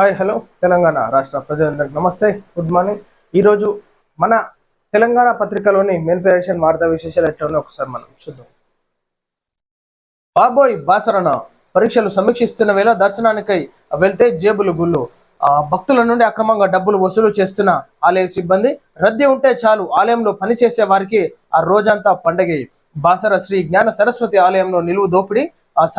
Hi hello Telangana రాష్ట్ర ప్రజలందరికీ నమస్తే, గుడ్ మార్నింగ్. ఈరోజు మన తెలంగాణ పత్రికలోని మెయిన్ పేరేషన్ వార్తా విశేషాలు ఎట్లా ఉన్నాయో ఒకసారి మనం చూద్దాం. బాబోయ్ బాసరణ పరీక్షలు సమీక్షిస్తున్న వేళ దర్శనానికై వెళ్తే జేబులు గుళ్ళు. భక్తుల నుండి అక్రమంగా డబ్బులు వసూలు చేస్తున్న ఆలయ సిబ్బంది. రద్దీ ఉంటే చాలు ఆలయంలో పనిచేసే వారికి ఆ రోజంతా పండగే. బాసర శ్రీ జ్ఞాన సరస్వతి ఆలయంలో నిలువు దోపిడీ.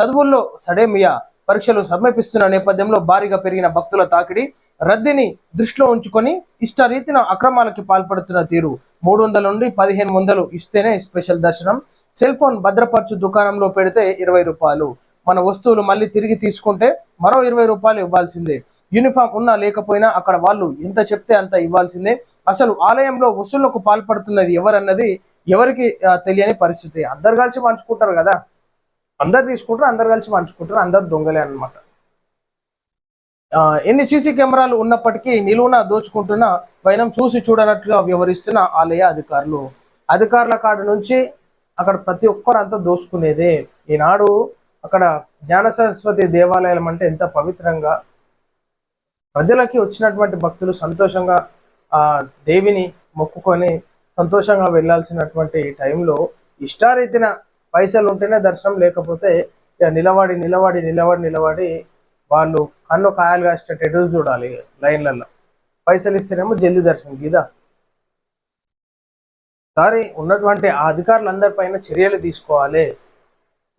చదువుల్లో సడేమియా. పరీక్షలు సమీపిస్తున్న నేపథ్యంలో భారీగా పెరిగిన భక్తుల తాకిడి. రద్దీని దృష్టిలో ఉంచుకొని ఇష్టరీతిన అక్రమాలకి పాల్పడుతున్న తీరు. 300 నుండి 1500 ఇస్తేనే స్పెషల్ దర్శనం. సెల్ ఫోన్ భద్రపరచు దుకాణంలో పెడితే 20 రూపాయలు. మన వస్తువులు మళ్ళీ తిరిగి తీసుకుంటే మరో 20 రూపాయలు ఇవ్వాల్సిందే. యూనిఫామ్ ఉన్నా లేకపోయినా అక్కడ వాళ్ళు ఎంత చెప్తే అంత ఇవ్వాల్సిందే. అసలు ఆలయంలో వసూళ్లకు పాల్పడుతున్నది ఎవరన్నది ఎవరికి తెలియని పరిస్థితి. అందరు కలిసి పంచుకుంటారు కదా, అందరు తీసుకుంటారు, అందరు కలిసి పంచుకుంటారు, అందరు దొంగలే అన్నమాట. ఎన్ని సీసీ కెమెరాలు ఉన్నప్పటికీ నిలువున దోచుకుంటున్న వైనం చూసి చూడనట్లుగా వ్యవహరిస్తున్న ఆలయ అధికారులు. అధికారుల కాడ నుంచి అక్కడ ప్రతి ఒక్కరు అంతా దోచుకునేదే. ఈనాడు అక్కడ జ్ఞాన సరస్వతి దేవాలయం అంటే ఎంత పవిత్రంగా ప్రజలకి వచ్చినటువంటి భక్తులు సంతోషంగా ఆ దేవిని మొక్కుకొని సంతోషంగా వెళ్ళాల్సినటువంటి టైంలో ఇష్టారీతిన పైసలు ఉంటేనే దర్శనం, లేకపోతే నిలబడి నిలబడి నిలబడి నిలబడి వాళ్ళు కన్ను కాయలు కాసేటట్టు ఎదురు చూడాలి లైన్లలో. పైసలు ఇస్తేనేమో జల్దీ దర్శనం గీదా. సారీ ఉన్నటువంటి ఆ అధికారులందరిపైన చర్యలు తీసుకోవాలి.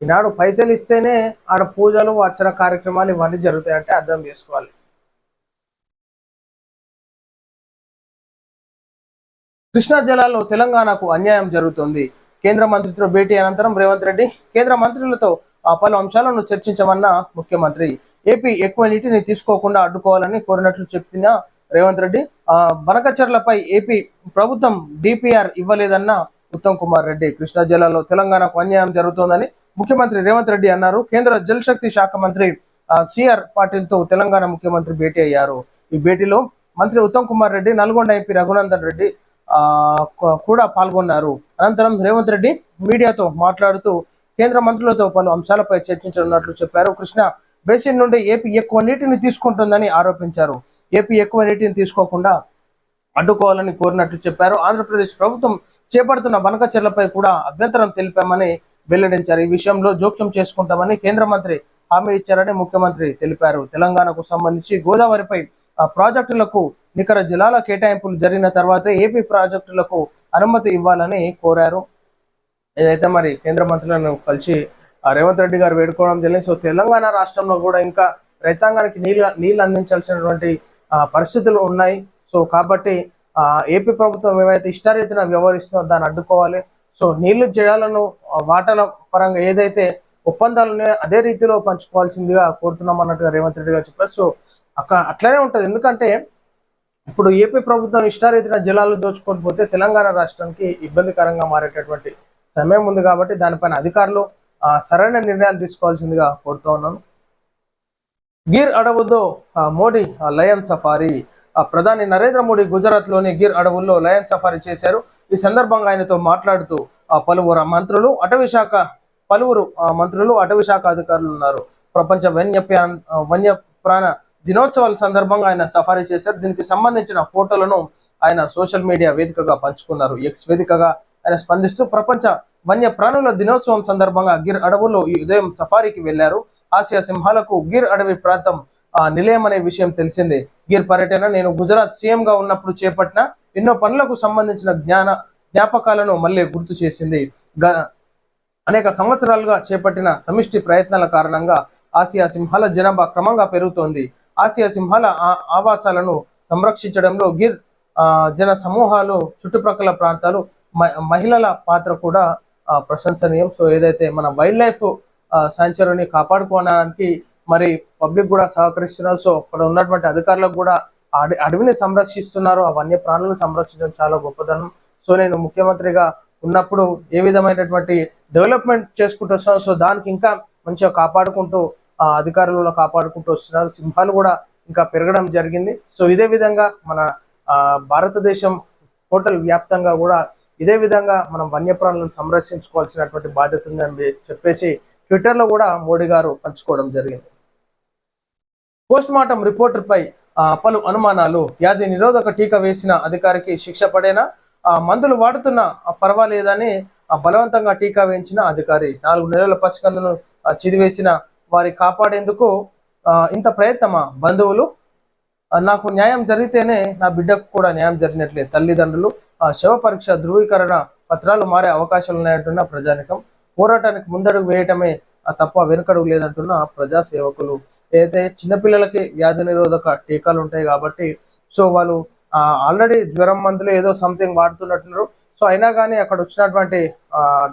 ఈనాడు పైసలు ఇస్తేనే ఆడ పూజలు అర్చన కార్యక్రమాలు ఇవన్నీ జరుగుతాయంటే అర్థం చేసుకోవాలి. కృష్ణా జలాల్లో తెలంగాణకు అన్యాయం జరుగుతుంది. కేంద్ర మంత్రితో భేటీ అనంతరం రేవంత్ రెడ్డి కేంద్ర మంత్రులతో పలు అంశాలను చర్చించమన్న ముఖ్యమంత్రి. ఏపీ ఎక్కువ నీటిని తీసుకోకుండా అడ్డుకోవాలని కోరినట్లు చెప్పిన రేవంత్ రెడ్డి. బనకచర్లపై ఏపీ ప్రభుత్వం డిపిఆర్ ఇవ్వలేదన్న ఉత్తమ్ కుమార్ రెడ్డి. కృష్ణా జిల్లాలో తెలంగాణకు అన్యాయం జరుగుతోందని ముఖ్యమంత్రి రేవంత్ రెడ్డి అన్నారు. కేంద్ర జలశక్తి శాఖ మంత్రి సిఆర్ పాటిల్ తో తెలంగాణ ముఖ్యమంత్రి భేటీ అయ్యారు. ఈ భేటీలో మంత్రి ఉత్తమ్ కుమార్ రెడ్డి, నల్గొండ ఎంపీ రఘునందన్ రెడ్డి కూడా పాల్గొన్నారు. అనంతరం రేవంత్ రెడ్డి మీడియాతో మాట్లాడుతూ కేంద్ర మంత్రులతో పలు అంశాలపై చర్చించనున్నట్లు చెప్పారు. కృష్ణా బేసిన్ నుండి ఏపీ ఎక్కువ నీటిని తీసుకుంటుందని ఆరోపించారు. ఏపీ ఎక్కువ నీటిని తీసుకోకుండా అడ్డుకోవాలని కోరినట్లు చెప్పారు. ఆంధ్రప్రదేశ్ ప్రభుత్వం చేపడుతున్న బనకచెర్లపై కూడా అభ్యంతరం తెలిపామని వెల్లడించారు. ఈ విషయంలో జోక్యం చేసుకుంటామని కేంద్ర మంత్రి హామీ ఇచ్చారని ముఖ్యమంత్రి తెలిపారు. తెలంగాణకు సంబంధించి గోదావరిపై ప్రాజెక్టులకు నికర జలాల కేటాయింపులు జరిగిన తర్వాత ఏపీ ప్రాజెక్టులకు అనుమతి ఇవ్వాలని కోరారు. ఏదైతే మరి కేంద్ర మంత్రులను కలిసి రేవంత్ రెడ్డి గారు వేడుకోవడం జరిగింది. సో తెలంగాణ రాష్ట్రంలో కూడా ఇంకా రైతాంగానికి నీళ్ళు అందించాల్సినటువంటి పరిస్థితులు ఉన్నాయి. సో కాబట్టి ఏపీ ప్రభుత్వం ఏవైతే ఇష్టారీతిన వ్యవహరిస్తుందో దాన్ని అడ్డుకోవాలి. సో నీళ్లు జలాలను వాటాల పరంగా ఏదైతే ఒప్పందాలు ఉన్నాయో అదే రీతిలో పంచుకోవాల్సిందిగా కోరుతున్నాం అన్నట్టుగా రేవంత్ రెడ్డి గారు చెప్పారు. సో అట్లనే ఉంటుంది. ఎందుకంటే ఇప్పుడు ఏపీ ప్రభుత్వం ఇష్టారీతిన జలాలు దోచుకొని పోతే తెలంగాణ రాష్ట్రానికి ఇబ్బందికరంగా మారేటటువంటి సమయం ఉంది. కాబట్టి దానిపైన అధికారులు సరైన నిర్ణయాలు తీసుకోవాల్సిందిగా కోరుతూ ఉన్నాను. గిర్ అడవుల్లో మోడీ లయన్ సఫారీ. ప్రధాని నరేంద్ర మోడీ గుజరాత్ లోని గిర్ అడవుల్లో లయన్ సఫారీ చేశారు. ఈ సందర్భంగా ఆయనతో మాట్లాడుతూ పలువురు మంత్రులు అటవీ శాఖ అధికారులు ఉన్నారు. ప్రపంచ వన్యప్రాణ దినోత్సవాల సందర్భంగా ఆయన సఫారీ చేశారు. దీనికి సంబంధించిన ఫోటోలను ఆయన సోషల్ మీడియా వేదికగా పంచుకున్నారు. ఎక్స్ వేదికగా ఆయన స్పందిస్తూ ప్రపంచ వన్య ప్రాణుల దినోత్సవం సందర్భంగా గిర్ అడవుల్లో ఈ ఉదయం సఫారీకి వెళ్లారు. ఆసియా సింహాలకు గిర్ అడవి ప్రాంతం నిలయం అనే విషయం తెలిసిందే. గిర్ పర్యటన నేను గుజరాత్ సీఎం గా ఉన్నప్పుడు చేపట్టిన ఎన్నో పనులకు సంబంధించిన జ్ఞాపకాలను మళ్ళీ గుర్తు చేసింది. అనేక సంవత్సరాలుగా చేపట్టిన సమిష్టి ప్రయత్నాల కారణంగా ఆసియా సింహాల జనాభా క్రమంగా పెరుగుతోంది. ఆసియా సింహాల ఆవాసాలను సంరక్షించడంలో గిర్ జన సమూహాలు, చుట్టుప్రక్కల ప్రాంతాలు, మహిళల పాత్ర కూడా ప్రశంసనీయం. సో ఏదైతే మన వైల్డ్ లైఫ్ సాంచురీని కాపాడుకోవడానికి మరి పబ్లిక్ కూడా సహకరిస్తున్నారు. సో అక్కడ ఉన్నటువంటి అధికారులకు కూడా అడవిని సంరక్షిస్తున్నారు. ఆ వన్య ప్రాణులను సంరక్షించడం చాలా గొప్పదనం. సో నేను ముఖ్యమంత్రిగా ఉన్నప్పుడు ఏ విధమైనటువంటి డెవలప్మెంట్ చేసుకుంటూ వస్తున్నాను. సో దానికి ఇంకా మంచిగా కాపాడుకుంటూ అధికారులు కాపాడుకుంటూ వస్తున్నారు. సింహాలు కూడా ఇంకా పెరగడం జరిగింది. సో ఇదే విధంగా మన భారతదేశం టోటల్ వ్యాప్తంగా కూడా ఇదే విధంగా మనం వన్యప్రాణులను సంరక్షించుకోవాల్సినటువంటి బాధ్యత ఉందని చెప్పేసి ట్విట్టర్లో కూడా మోడీ గారు పంచుకోవడం జరిగింది. పోస్ట్ మార్టం రిపోర్టర్పై పలు అనుమానాలు. వ్యాధి నిరోధక టీకా వేసిన అధికారికి శిక్ష పడేనా? మందులు వాడుతున్న పర్వాలేదని బలవంతంగా టీకా వేయించిన అధికారి. 4 నెలల పసికందును చిదివేసిన వారి కాపాడేందుకు ఇంత ప్రయత్నమా? బంధువులు నాకు న్యాయం జరిగితేనే నా బిడ్డకు కూడా న్యాయం జరిగినట్లే. తల్లిదండ్రులు శవ పరీక్ష ధృవీకరణ పత్రాలు మారే అవకాశాలు ఉన్నాయంటున్న ప్రజానికం. పోరాటానికి ముందడుగు వేయటమే తప్ప వెనుకడుగు లేదంటున్న ప్రజా సేవకులు. ఏదైతే చిన్నపిల్లలకి వ్యాధి నిరోధక టీకాలు ఉంటాయి కాబట్టి సో వాళ్ళు ఆల్రెడీ జ్వరం మందులు ఏదో సంథింగ్ వాడుతున్నట్టున్నారు. సో అయినా కానీ అక్కడ వచ్చినటువంటి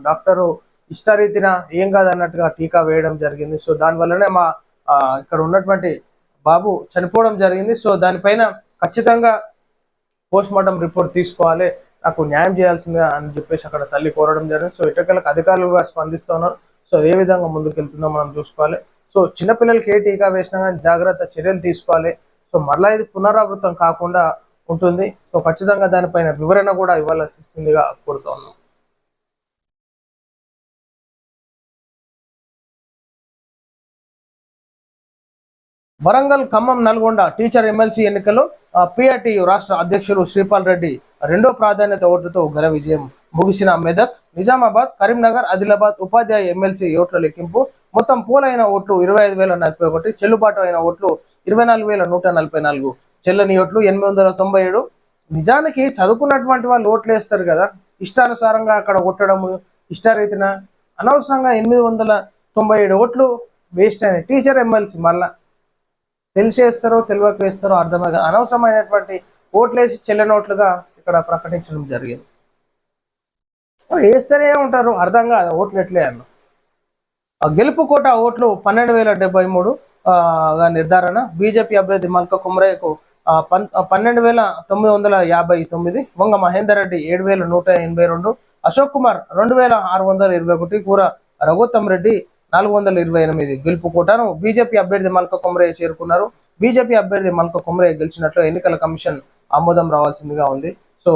డాక్టరు ఇష్టరీతిన ఏం కాదన్నట్టుగా టీకా వేయడం జరిగింది. సో దానివల్లనే మా ఇక్కడ ఉన్నటువంటి బాబు చనిపోవడం జరిగింది. సో దానిపైన ఖచ్చితంగా పోస్ట్ మార్టం రిపోర్ట్ తీసుకోవాలి, నాకు న్యాయం చేయాల్సిందిగా అని చెప్పేసి అక్కడ తల్లి కోరడం జరిగింది. సో ఇటకలకు అధికారులుగా స్పందిస్తున్నారు. సో ఏ విధంగా ముందుకు వెళ్తుందో మనం చూసుకోవాలి. సో చిన్నపిల్లలకి ఏ టీకా వేసినా కానీ జాగ్రత్త చర్యలు తీసుకోవాలి. సో మరలా ఇది పునరావృతం కాకుండా ఉంటుంది. సో ఖచ్చితంగా దానిపైన వివరణ కూడా ఇవ్వాల్సిందిగా కోరుతున్నాం. వరంగల్, ఖమ్మం, నల్గొండ టీచర్ ఎమ్మెల్సీ ఎన్నికల్లో పిఆర్టీయు రాష్ట్ర అధ్యక్షులు శ్రీపాల్ రెడ్డి రెండో ప్రాధాన్యత ఓట్లతో ఘన విజయం. ముగిసిన మెదక్, నిజామాబాద్, కరీంనగర్, ఆదిలాబాద్ ఉపాధ్యాయ ఎమ్మెల్సీ ఓట్ల లెక్కింపు. మొత్తం పోలైన ఓట్లు 25,041, చెల్లుబాటు అయిన ఓట్లు 24,144, చెల్లని ఓట్లు 897. నిజానికి చదువుకున్నటువంటి వాళ్ళు ఓట్లు వేస్తారు కదా, ఇష్టానుసారంగా అక్కడ కొట్టడము ఇష్టారీతిన అనవసరంగా 897 ఓట్లు వేస్ట్ అయినాయి. టీచర్ ఎమ్మెల్సీ మళ్ళా తెలిసేస్తారో తెలియక వేస్తారో అర్థమైంది. అనవసరమైనటువంటి ఓట్లేసి చెల్లెనోట్లుగా ఇక్కడ ప్రకటించడం జరిగింది. వేస్తూనే ఉంటారు, అర్థం కాదు ఓట్లు ఎట్లే అన్న. గెలుపు కోట ఓట్లు 12,073 నిర్ధారణ. బీజేపీ అభ్యర్థి మల్క కుమ్రయ్యకు 12,959, వంగ మహేందర్ రెడ్డి 7,182, అశోక్ కుమార్ 2,621, కూర రఘుత్తం రెడ్డి 428. గెలుపు కోటను బీజేపీ అభ్యర్థి మల్క కుమ్రయ్య చేరుకున్నారు. బీజేపీ అభ్యర్థి మల్క కుమ్రయ్య గెలిచినట్లు ఎన్నికల కమిషన్ ఆమోదం రావాల్సిందిగా ఉంది. సో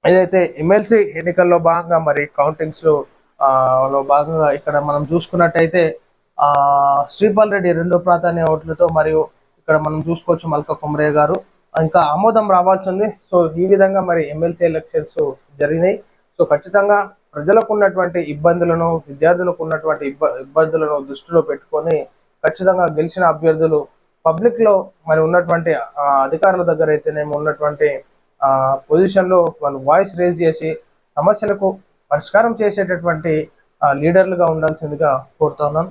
ఏదైతే ఎమ్మెల్సీ ఎన్నికల్లో భాగంగా మరి కౌంటింగ్స్ లో భాగంగా ఇక్కడ మనం చూసుకున్నట్టయితే శ్రీపాల్ రెడ్డి రెండో ప్రాధాన్య ఓట్లతో మరియు ఇక్కడ మనం చూసుకోవచ్చు మల్క కుమ్రయ్య గారు ఇంకా ఆమోదం రావాల్సి ఉంది. సో ఈ విధంగా మరి ఎమ్మెల్సీ ఎలక్షన్స్ జరిగినాయి. సో ఖచ్చితంగా ప్రజలకు ఉన్నటువంటి ఇబ్బందులను, విద్యార్థులకు ఉన్నటువంటి ఇబ్బందులను దృష్టిలో పెట్టుకొని ఖచ్చితంగా గెలిచిన అభ్యర్థులు పబ్లిక్ లో మరి ఉన్నటువంటి అధికారుల దగ్గర అయితేనేమో ఉన్నటువంటి పొజిషన్లో వాళ్ళు వాయిస్ రేజ్ చేసి సమస్యలకు పరిష్కారం చేసేటటువంటి లీడర్లుగా ఉండాల్సిందిగా కోరుతున్నాను.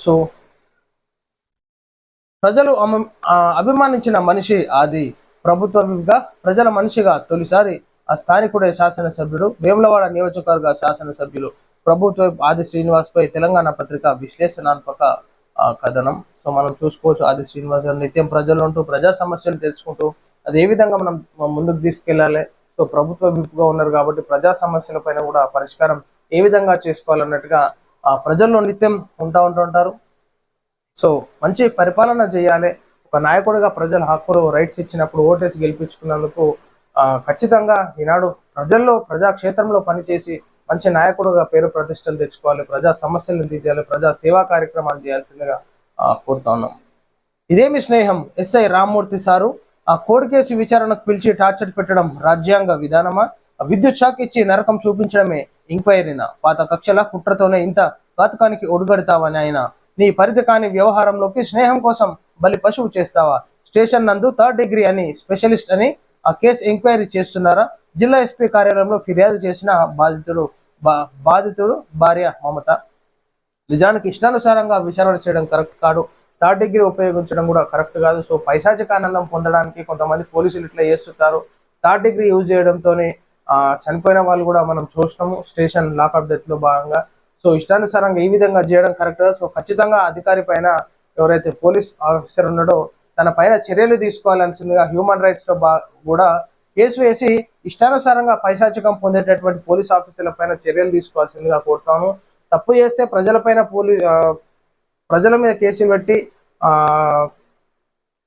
సో ప్రజలు అభిమానించిన మనిషి ఆది ప్రభుత్వంగా ప్రజల మనిషిగా తొలిసారి ఆ స్థానికుడే శాసనసభ్యుడు. వేములవాడ నియోజకవర్గ శాసనసభ్యులు ప్రభుత్వ ఆది శ్రీనివాస్ పై తెలంగాణ పత్రిక విశ్లేషణాత్మక కథనం. సో మనం చూసుకోవచ్చు ఆది శ్రీనివాస్ గారు నిత్యం ప్రజలు ఉంటూ ప్రజా సమస్యలు తెలుసుకుంటూ అది ఏ విధంగా మనం ముందుకు తీసుకెళ్లాలి. సో ప్రభుత్వ విప్పుగా ఉన్నారు కాబట్టి ప్రజా సమస్యల పైన కూడా పరిష్కారం ఏ విధంగా చేసుకోవాలన్నట్టుగా ప్రజల్లో నిత్యం ఉంటుంటారు. సో మంచి పరిపాలన చేయాలి. ఒక నాయకుడిగా ప్రజల హక్కులు రైట్స్ ఇచ్చినప్పుడు ఓటేసి గెలిపించుకున్నందుకు ఖచ్చితంగా ఈనాడు ప్రజల్లో ప్రజాక్షేత్రంలో పనిచేసి మంచి నాయకుడుగా పేరు ప్రతిష్టలు తెచ్చుకోవాలి, ప్రజా సమస్యలను తీర్చాలి, ప్రజా సేవా కార్యక్రమాలు చేయాల్సిందిగా కోరుతా ఉన్నాం. ఇదేమి స్నేహం SI Rammurthy sir court case విచారణకు పిలిచి టార్చర్ పెట్టడం రాజ్యాంగ విధానమా? విద్యుత్ షాక్ ఇచ్చి నరకం చూపించడమే ఇంక్వైరీనా? పాత కక్షల కుట్రతోనే ఇంత ఘాతకానికి ఒడుగడతావని ఆయన నీ పరిధి కాని వ్యవహారంలోకి స్నేహం కోసం బలి పశువు చేస్తావా? స్టేషన్ నందు 3rd డిగ్రీ అని స్పెషలిస్ట్ అని ఆ కేసు ఎంక్వైరీ చేస్తున్నారా? జిల్లా ఎస్పీ కార్యాలయంలో ఫిర్యాదు చేసిన బాధితుడు భార్య మమత. నిజానికి ఇష్టానుసారంగా విచారణ చేయడం కరెక్ట్ కాదు, 3rd డిగ్రీ ఉపయోగించడం కూడా కరెక్ట్ కాదు. సో పైశాచిక ఆనందం పొందడానికి కొంతమంది పోలీసులు ఇట్లా చేస్తుంటారు. 3rd డిగ్రీ యూజ్ చేయడంతోనే చనిపోయిన వాళ్ళు కూడా మనం చూసినాము స్టేషన్ లాకప్ డెత్ లో భాగంగా. సో ఇష్టానుసారంగా ఈ విధంగా చేయడం కరెక్ట్ కాదు. సో ఖచ్చితంగా అధికారి పైన ఎవరైతే పోలీస్ ఆఫీసర్ ఉన్నాడో తన పైన చర్యలు తీసుకోవాల్సిందిగా హ్యూమన్ రైట్స్ లో కూడా కేసు వేసి ఇష్టానుసారంగా పైశాచికం పొందేటటువంటి పోలీస్ ఆఫీసర్ల పైన చర్యలు తీసుకోవాల్సిందిగా కోరుతాము. తప్పు చేస్తే ప్రజల మీద కేసులు పెట్టి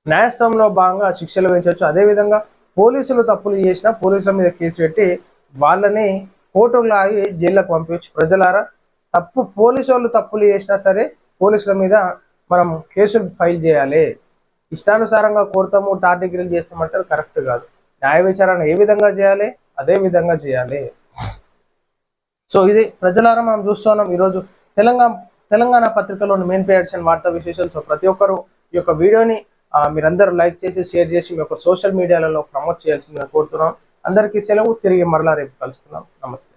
న్యాయస్థానంలో భాగంగా శిక్షలు వేయించవచ్చు. అదేవిధంగా పోలీసులు తప్పులు చేసినా పోలీసుల మీద కేసు పెట్టి వాళ్ళని కోర్టుకు లాగి జైళ్ళకు పంపించు. ప్రజలారా పోలీసు వాళ్ళు తప్పులు చేసినా సరే పోలీసుల మీద మనం కేసులు ఫైల్ చేయాలి. ఇష్టానుసారంగా కోరుతాము టార్టిగ్రీలు చేస్తామంటే కరెక్ట్ కాదు. న్యాయ విచారణ ఏ విధంగా చేయాలి అదే విధంగా చేయాలి. సో ఇది ప్రజలారా మనం చూస్తున్నాం ఈరోజు తెలంగాణ పత్రికలోని మెయిన్ పేజ్ వార్తా విశేషాలు. సో ప్రతి ఒక్కరు ఈ యొక్క వీడియోని మీరందరూ లైక్ చేసి షేర్ చేసి మీ యొక్క సోషల్ మీడియాలలో ప్రమోట్ చేయాల్సిందిగా కోరుతున్నాం. అందరికీ సెలవు. తిరిగి మరలా రేపు కలుసుకుందాం. నమస్తే.